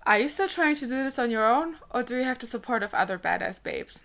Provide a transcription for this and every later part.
Are you still trying to do this on your own, or do you have the support of other badass babes?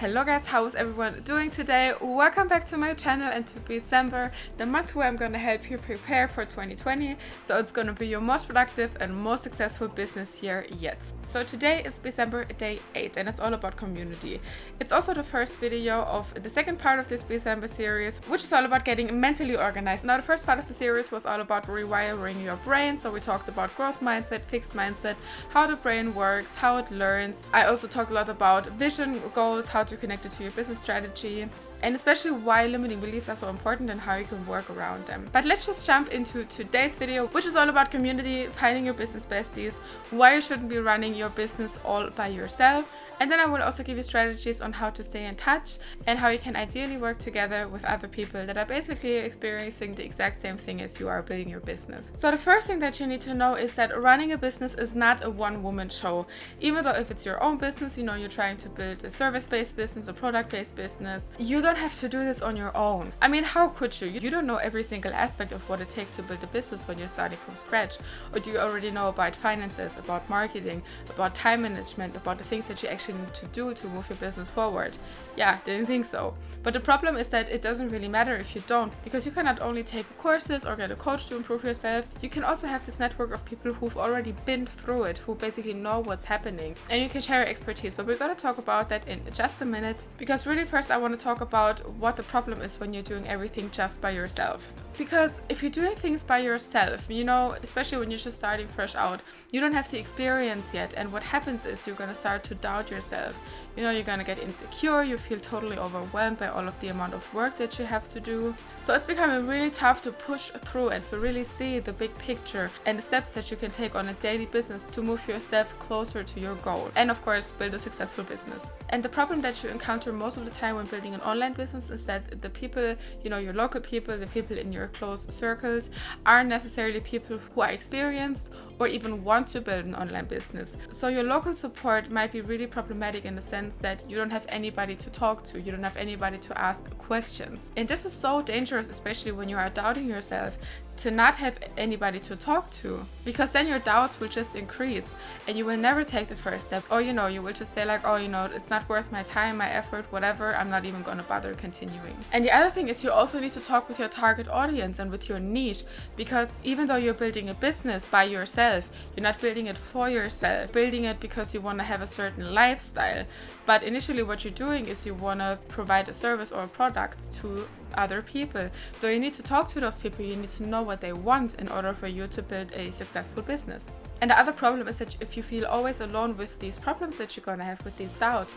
Hello guys, how is everyone doing today? Welcome back to my channel and to BIZember, the month where I'm gonna help you prepare for 2020, so it's gonna be your most productive and most successful business year yet. So today is BIZember day 8 and it's all about community. It's also the first video of the second part of this BIZember series, which is all about getting mentally organized. Now the first part of the series was all about rewiring your brain, so we talked about growth mindset, fixed mindset, how the brain works, how it learns. I also talked a lot about vision goals, how to connect it to your business strategy, and especially why limiting beliefs are so important and how you can work around them. But let's just jump into today's video, which is all about community, finding your business besties, why you shouldn't be running your business all by yourself. And then I will also give you strategies on how to stay in touch and how you can ideally work together with other people that are basically experiencing the exact same thing as you are building your business. So the first thing that you need to know is that running a business is not a one-woman show. Even though if it's your own business, you know, you're trying to build a service-based business, a product-based business, you don't have to do this on your own. I mean, how could you? You don't know every single aspect of what it takes to build a business when you're starting from scratch. Or do you already know about finances, about marketing, about time management, about the things that you actually need to do to move your business forward? Yeah, didn't think so. But the problem is that it doesn't really matter if you don't, because you can not only take courses or get a coach to improve yourself, you can also have this network of people who've already been through it, who basically know what's happening, and you can share your expertise. But we're gonna talk about that in just a minute, because really first I want to talk about what the problem is when you're doing everything just by yourself. Because if you're doing things by yourself, you know, especially when you're just starting fresh out, you don't have the experience yet, and what happens is you're gonna start to doubt yourself. You know, you're gonna get insecure, you feel totally overwhelmed by all of the amount of work that you have to do. So it's becoming really tough to push through and to really see the big picture and the steps that you can take on a daily business to move yourself closer to your goal. And of course, build a successful business. And the problem that you encounter most of the time when building an online business is that the people, you know, your local people, the people in your close circles, aren't necessarily people who are experienced or even want to build an online business. So your local support might be really problematic in the sense that you don't have anybody to talk to, you don't have anybody to ask questions. And this is so dangerous, especially when you are doubting yourself, to not have anybody to talk to, because then your doubts will just increase and you will never take the first step. Or, you know, you will just say like, oh, you know, it's not worth my time, my effort, whatever, I'm not even gonna bother continuing. And the other thing is you also need to talk with your target audience and with your niche, because even though you're building a business by yourself, you're not building it for yourself, building it because you want to have a certain lifestyle. But initially what you're doing is you want to provide a service or a product to other people. So you need to talk to those people, you need to know what they want in order for you to build a successful business. And the other problem is that if you feel always alone with these problems that you're gonna have, with these doubts,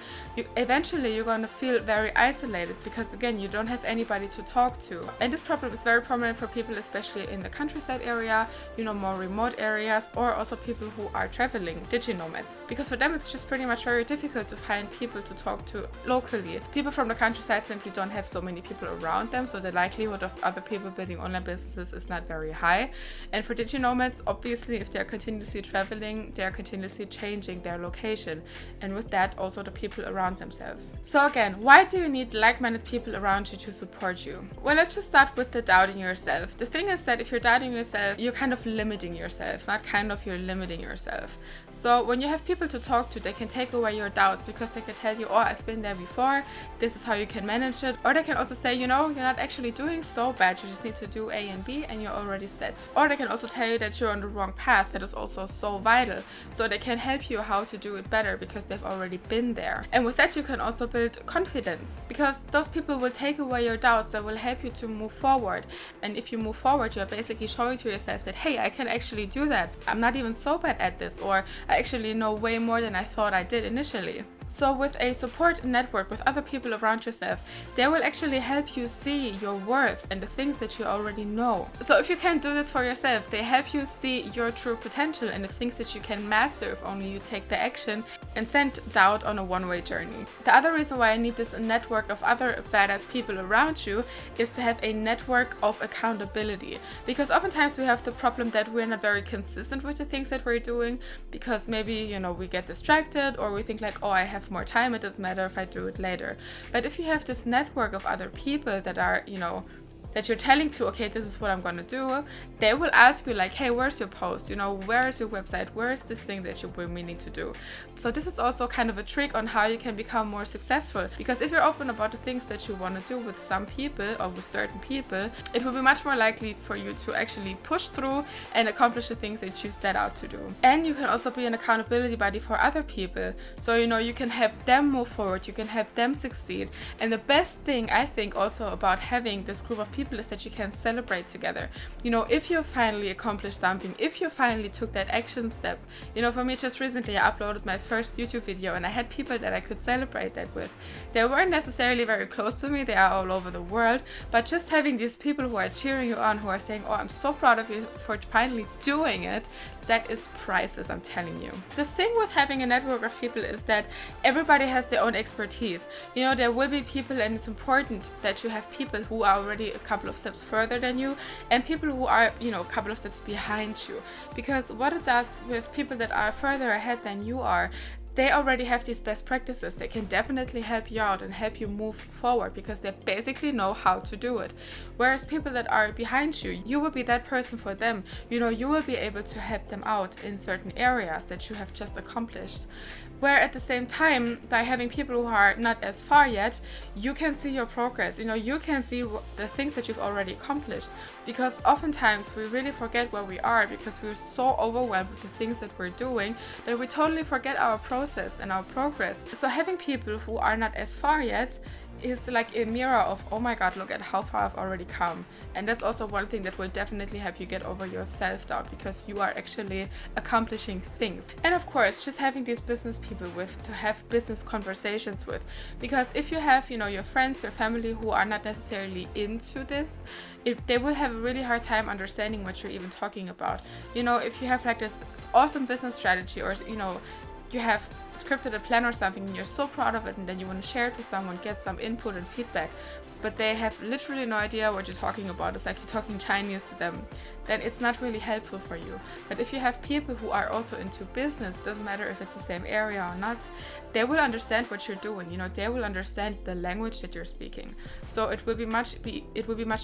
eventually you're gonna feel very isolated, because again, you don't have anybody to talk to. And this problem is very prominent for people, especially in the countryside area, you know, more remote areas, or also people who are traveling, digi-nomads. Because for them it's just pretty much very difficult to find people to talk to locally. People from the countryside simply don't have so many people around them, so the likelihood of other people building online businesses is not very high. And for digi-nomads, obviously, if they're continuously traveling, they're continuously changing their location, and with that also the people around themselves. So again, why do you need like-minded people around you to support you? Well, let's just start with the doubting yourself. The thing is that if you're doubting yourself, you're kind of limiting yourself, not kind of, you're limiting yourself. So when you have people to talk to, they can take away your doubts, because they can tell you, oh, I've been there before, this is how you can manage it. Or they can also say, you know, you're not actually doing so bad, you just need to do A and B and you're already set. Or they can also tell you that you're on the wrong path, that is also so vital, so they can help you how to do it better because they've already been there. And with that you can also build confidence, because those people will take away your doubts, that will help you to move forward. And if you move forward, you're basically showing to yourself that, hey, I can actually do that, I'm not even so bad at this, or I actually know way more than I thought I did initially. So with a support network with other people around yourself, they will actually help you see your worth and the things that you already know. So if you can't do this for yourself, they help you see your true potential and the things that you can master if only you take the action and send doubt on a one-way journey. The other reason why I need this network of other badass people around you is to have a network of accountability, because oftentimes we have the problem that we're not very consistent with the things that we're doing, because maybe, you know, we get distracted or we think like, oh, I have more time, it doesn't matter if I do it later. But if you have this network of other people that are, you know, that you're telling to, okay, this is what I'm gonna do, they will ask you like, hey, where's your post? You know, where is your website? Where is this thing that you've been meaning to do? So this is also kind of a trick on how you can become more successful, because if you're open about the things that you want to do with some people or with certain people, it will be much more likely for you to actually push through and accomplish the things that you set out to do. And you can also be an accountability buddy for other people. So, you know, you can help them move forward, you can help them succeed. And the best thing I think also about having this group of people is that you can celebrate together. You know, if you finally accomplished something, if you finally took that action step. You know, for me, just recently I uploaded my first YouTube video and I had people that I could celebrate that with. They weren't necessarily very close to me, they are all over the world, but just having these people who are cheering you on, who are saying, oh, I'm so proud of you for finally doing it, that is priceless, I'm telling you. The thing with having a network of people is that everybody has their own expertise. You know, there will be people, and it's important that you have people who are already a couple of steps further than you and people who are, you know, a couple of steps behind you. Because what it does with people that are further ahead than you are, they already have these best practices. They can definitely help you out and help you move forward because they basically know how to do it. Whereas people that are behind you, you will be that person for them. You know, you will be able to help them out in certain areas that you have just accomplished. Where at the same time, by having people who are not as far yet, you can see your progress. You know, you can see the things that you've already accomplished. Because oftentimes we really forget where we are because we're so overwhelmed with the things that we're doing that we totally forget our process and our progress. So having people who are not as far yet is like a mirror of, oh my god, look at how far I've already come. And that's also one thing that will definitely help you get over your self-doubt, because you are actually accomplishing things. And of course, just having these business people to have business conversations with, because if you have, you know, your friends, your family who are not necessarily into this, they will have a really hard time understanding what you're even talking about. You know, if you have like this awesome business strategy, or, you know, you have scripted a plan or something and you're so proud of it, and then you want to share it with someone, get some input and feedback, but they have literally no idea what you're talking about. It's like you're talking Chinese to them. Then it's not really helpful for you. But if you have people who are also into business, doesn't matter if it's the same area or not, they will understand what you're doing. You know, they will understand the language that you're speaking. So it will be much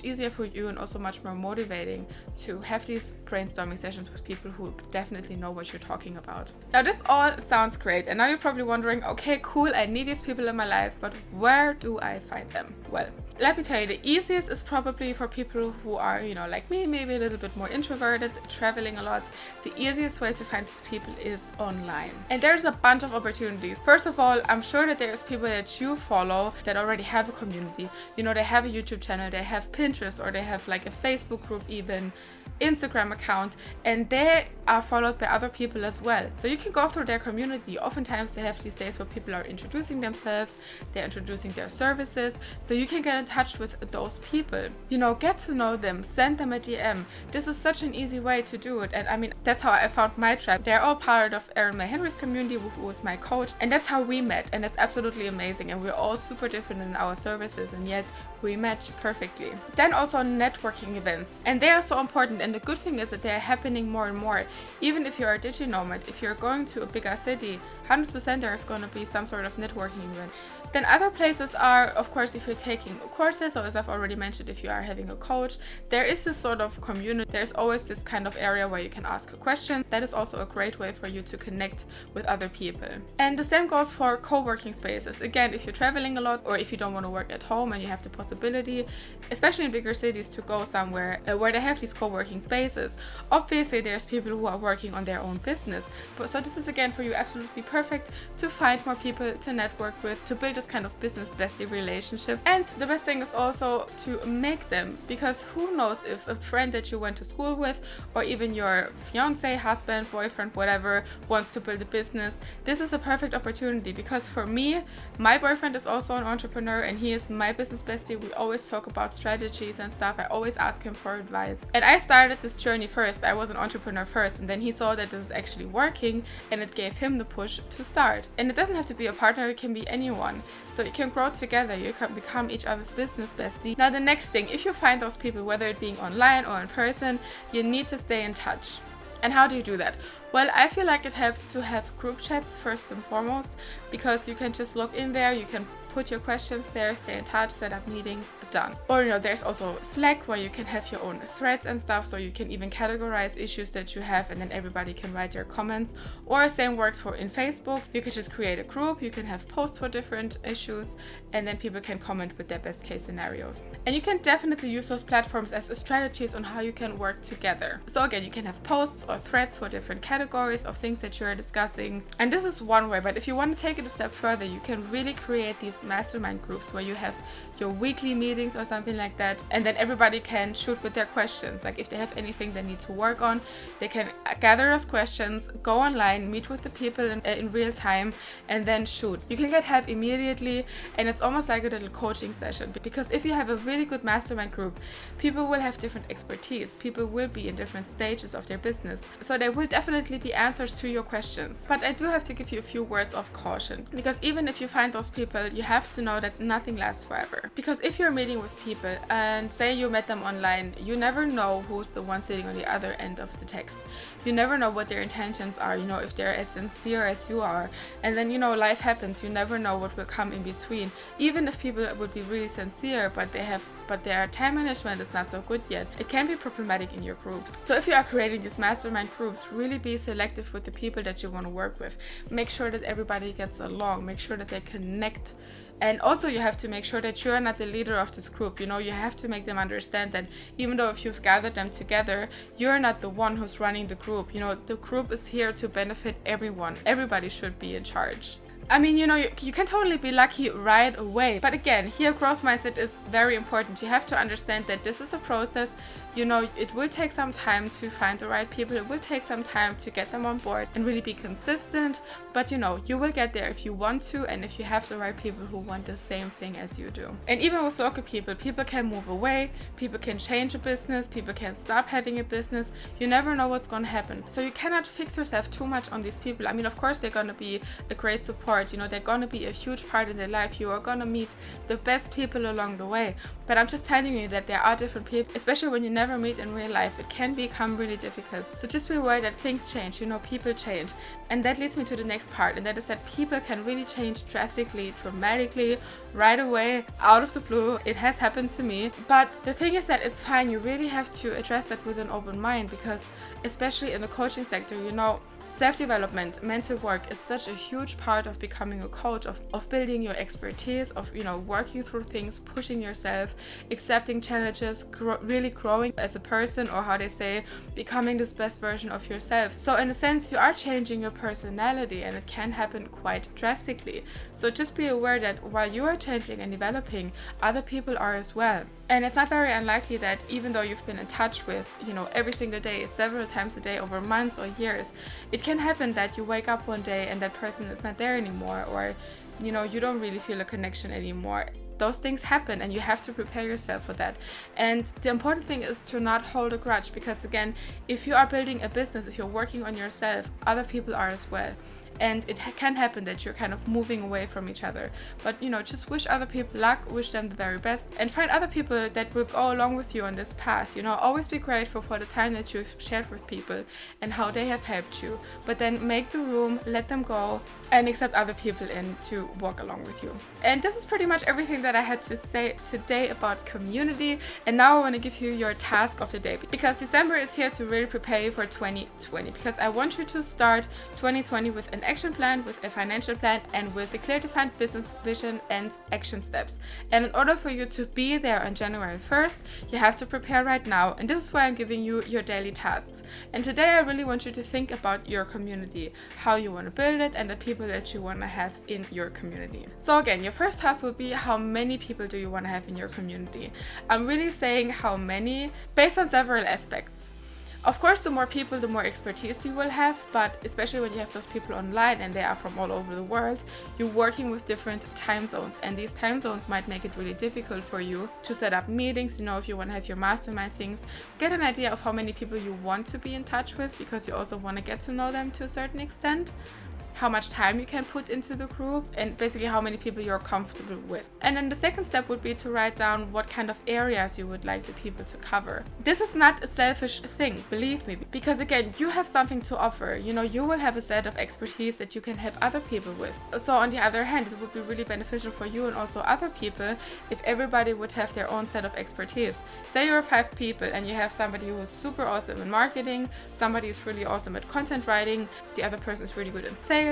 easier for you, and also much more motivating to have these brainstorming sessions with people who definitely know what you're talking about. Now this all sounds great, and now you're probably wondering, okay, cool, I need these people in my life, but where do I find them? Well, let me tell you, the easiest is probably for people who are, you know, like me, maybe a little bit more introverted, traveling a lot. The easiest way to find these people is online. And there's a bunch of opportunities. First of all, I'm sure that there's people that you follow that already have a community. You know, they have a YouTube channel, they have Pinterest, or they have like a Facebook group, even Instagram account, and they are followed by other people as well. So you can go through their community. Oftentimes they have these days where people are introducing themselves, they're introducing their services, so you can get in touch with those people. You know, get to know them, send them a DM. This is such an easy way to do it, and I mean, that's how I found my tribe. They're all part of Erin May Henry's community, who was my coach, and that's how we met, and that's absolutely amazing. And we're all super different in our services, and yet we match perfectly. Then also networking events, and they are so important. And the good thing is that they're happening more and more. Even if you're a diginomad, if you're going to a bigger city, 100% there's going to be some sort of networking event. Then other places are, of course, if you're taking courses, or as I've already mentioned, if you are having a coach, there is this sort of community. There's always this kind of area where you can ask a question. That is also a great way for you to connect with other people. And the same goes for co-working spaces. Again, if you're traveling a lot, or if you don't want to work at home and you have the possibility, especially in bigger cities, to go somewhere where they have these co-working spaces, obviously there's people who are working on their own business. So this is again for you absolutely perfect to find more people to network with, to build this kind of business bestie relationship. And the best thing is also to make them, because who knows if a friend that you went to school with, or even your fiance, husband, boyfriend, whatever, wants to build a business. This is a perfect opportunity, because for me, my boyfriend is also an entrepreneur and he is my business bestie. We always talk about strategies and stuff. I always ask him for advice. And I started this journey first. I was an entrepreneur first, and then he saw that this is actually working, and it gave him the push to start. And it doesn't have to be a partner, it can be anyone. So you can grow together, you can become each other's business bestie. Now the next thing, if you find those people, whether it being online or in person, you need to stay in touch. And how do you do that? Well, I feel like it helps to have group chats first and foremost, because you can just log in there, you can put your questions there, stay in touch, set up meetings, done. Or there's also Slack, where you can have your own threads and stuff, so you can even categorize issues that you have, and then everybody can write their comments. Or same works for in Facebook. You can just create a group, you can have posts for different issues, and then people can comment with their best case scenarios. And you can definitely use those platforms as strategies on how you can work together. So again, you can have posts or threads for different categories of things that you're discussing. And this is one way, but if you want to take it a step further, you can really create these mastermind groups where you have your weekly meetings or something like that, and then everybody can shoot with their questions. Like if they have anything they need to work on, they can gather those questions, go online, meet with the people in real time, and then shoot. You can get help immediately, and it's almost like a little coaching session, because if you have a really good mastermind group, people will have different expertise, people will be in different stages of their business, so there will definitely be answers to your questions. But I do have to give you a few words of caution, because even if you find those people, you have to know that nothing lasts forever. Because if you're meeting with people and say you met them online, you never know who's the one sitting on the other end of the text. You never know what their intentions are, if they're as sincere as you are. And then, life happens. You never know what will come in between. Even if people would be really sincere, but their time management is not so good yet, it can be problematic in your group. So if you are creating these mastermind groups, really be selective with the people that you want to work with. Make sure that everybody gets along. Make sure that they connect. And also you have to make sure that you're not the leader of this group. You have to make them understand that even though if you've gathered them together, you're not the one who's running the group. The group is here to benefit everyone. Everybody should be in charge. I mean, you can totally be lucky right away. But again, here growth mindset is very important. You have to understand that this is a process. It will take some time to find the right people. It will take some time to get them on board and really be consistent. But you will get there if you want to, and if you have the right people who want the same thing as you do. And even with local people can move away, people can change a business, people can stop having a business. You never know what's going to happen. So you cannot fix yourself too much on these people. I mean, of course, they're going to be a great support. They're going to be a huge part in their life. You are going to meet the best people along the way. But I'm just telling you that there are different people, especially when you never meet in real life. It can become really difficult. So just be aware that things change, people change. And that leads me to the next part, and that is that people can really change drastically, dramatically, right away, out of the blue. It has happened to me. But the thing is that it's fine. You really have to address that with an open mind, because especially in the coaching sector, self-development, mental work is such a huge part of becoming a coach, of building your expertise, of working through things, pushing yourself, accepting challenges, really growing as a person, or how they say, becoming this best version of yourself. So in a sense, you are changing your personality, and it can happen quite drastically. So just be aware that while you are changing and developing, other people are as well. And it's not very unlikely that even though you've been in touch with, every single day, several times a day over months or years, it can happen that you wake up one day and that person is not there anymore, or, you don't really feel a connection anymore. Those things happen, and you have to prepare yourself for that. And the important thing is to not hold a grudge, because again, if you are building a business, if you're working on yourself, other people are as well. And it can happen that you're kind of moving away from each other. But, just wish other people luck, wish them the very best, and find other people that will go along with you on this path. Always be grateful for the time that you've shared with people and how they have helped you. But then make the room, let them go, and accept other people in to walk along with you. And this is pretty much everything that I had to say today about community. And now I want to give you your task of the day, because December is here to really prepare you for 2020, because I want you to start 2020 with an action plan, with a financial plan, and with a clear defined business vision and action steps. And in order for you to be there on January 1st, you have to prepare right now. And this is why I'm giving you your daily tasks. And today I really want you to think about your community, how you want to build it, and the people that you want to have in your community. So again, your first task will be, how many people do you want to have in your community? I'm really saying how many based on several aspects. Of course, the more people, the more expertise you will have, but especially when you have those people online and they are from all over the world, you're working with different time zones, and these time zones might make it really difficult for you to set up meetings. If you want to have your mastermind things, get an idea of how many people you want to be in touch with, because you also want to get to know them to a certain extent, how much time you can put into the group, and basically how many people you're comfortable with. And then the second step would be to write down what kind of areas you would like the people to cover. This is not a selfish thing, believe me, because again, you have something to offer. You will have a set of expertise that you can help other people with. So on the other hand, it would be really beneficial for you and also other people if everybody would have their own set of expertise. Say you're 5 people and you have somebody who is super awesome in marketing, somebody is really awesome at content writing, the other person is really good in sales,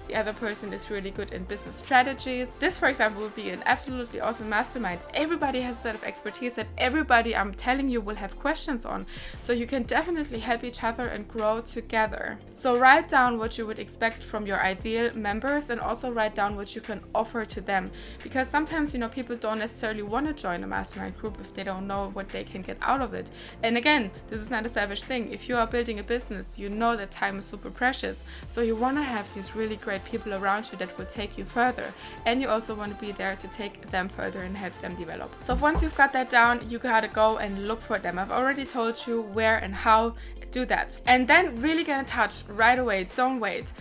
the other person is really good in business strategies. This, for example, would be an absolutely awesome mastermind. Everybody has a set of expertise that everybody, I'm telling you, will have questions on. So you can definitely help each other and grow together. So write down what you would expect from your ideal members, and also write down what you can offer to them. Because sometimes, people don't necessarily want to join a mastermind group if they don't know what they can get out of it. And again, this is not a selfish thing. If you are building a business, you know that time is super precious. So you want to have these really great people around you that will take you further, and you also want to be there to take them further and help them develop. So once you've got that down, you gotta go and look for them. I've already told you where and how. Do that, and then really get in touch right away. Don't wait.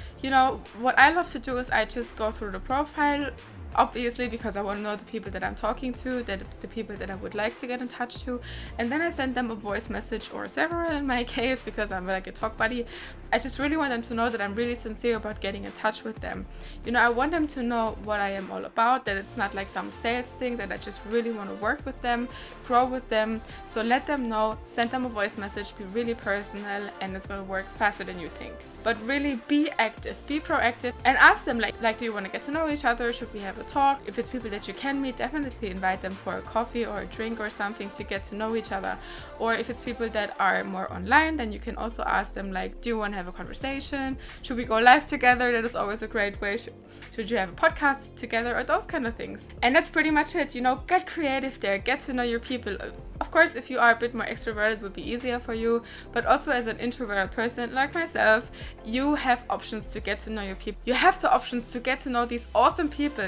What I love to do is I just go through the profile, obviously, because I want to know the people that I'm talking to, the people that I would like to get in touch to, and then I send them a voice message, or several in my case, because I'm like a talk buddy. I just really want them to know that I'm really sincere about getting in touch with them. I want them to know what I am all about, that it's not like some sales thing, that I just really want to work with them, grow with them. So let them know, send them a voice message, be really personal, and it's going to work faster than you think. But really be active, be proactive, and ask them like, do you want to get to know each other? Should we have a talk? If it's people that you can meet, definitely invite them for a coffee or a drink or something to get to know each other. Or if it's people that are more online, then you can also ask them do you want to have a conversation? Should we go live together? That is always a great way. Should you have a podcast together, or those kind of things? And that's pretty much it. Get creative there, get to know your people. Of course, if you are a bit more extroverted, it would be easier for you, but also as an introverted person like myself, you have options to get to know your people. You have the options to get to know these awesome people,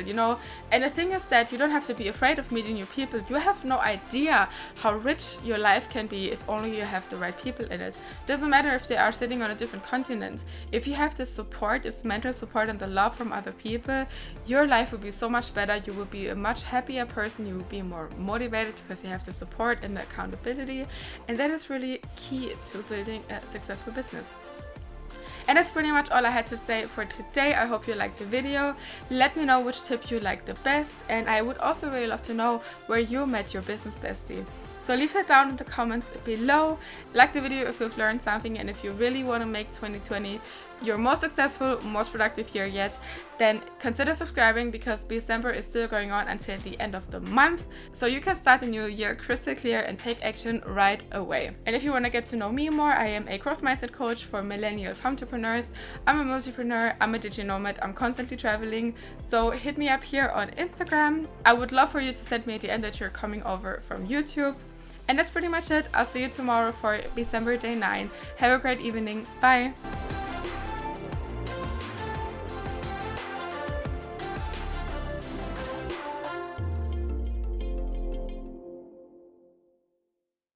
and the thing is that you don't have to be afraid of meeting new people. You have no idea how rich your life can be if only you have the right people in it. Doesn't matter if they are sitting on a different continent. If you have this support, this mental support and the love from other people, your life will be so much better. You will be a much happier person. You will be more motivated because you have the support and the accountability, and that is really key to building a successful business. And that's pretty much all I had to say for today. I hope you liked the video. Let me know which tip you like the best, and I would also really love to know where you met your business bestie. So leave that down in the comments below. Like the video if you've learned something, and if you really want to make 2020 your most successful, most productive year yet, then consider subscribing, because BIZember is still going on until the end of the month. So you can start the new year crystal clear and take action right away. And if you want to get to know me more, I am a growth mindset coach for millennial entrepreneurs. I'm a multipreneur, I'm a digital nomad, I'm constantly traveling. So hit me up here on Instagram. I would love for you to send me at the end that you're coming over from YouTube. And that's pretty much it. I'll see you tomorrow for BIZember day 9. Have a great evening. Bye.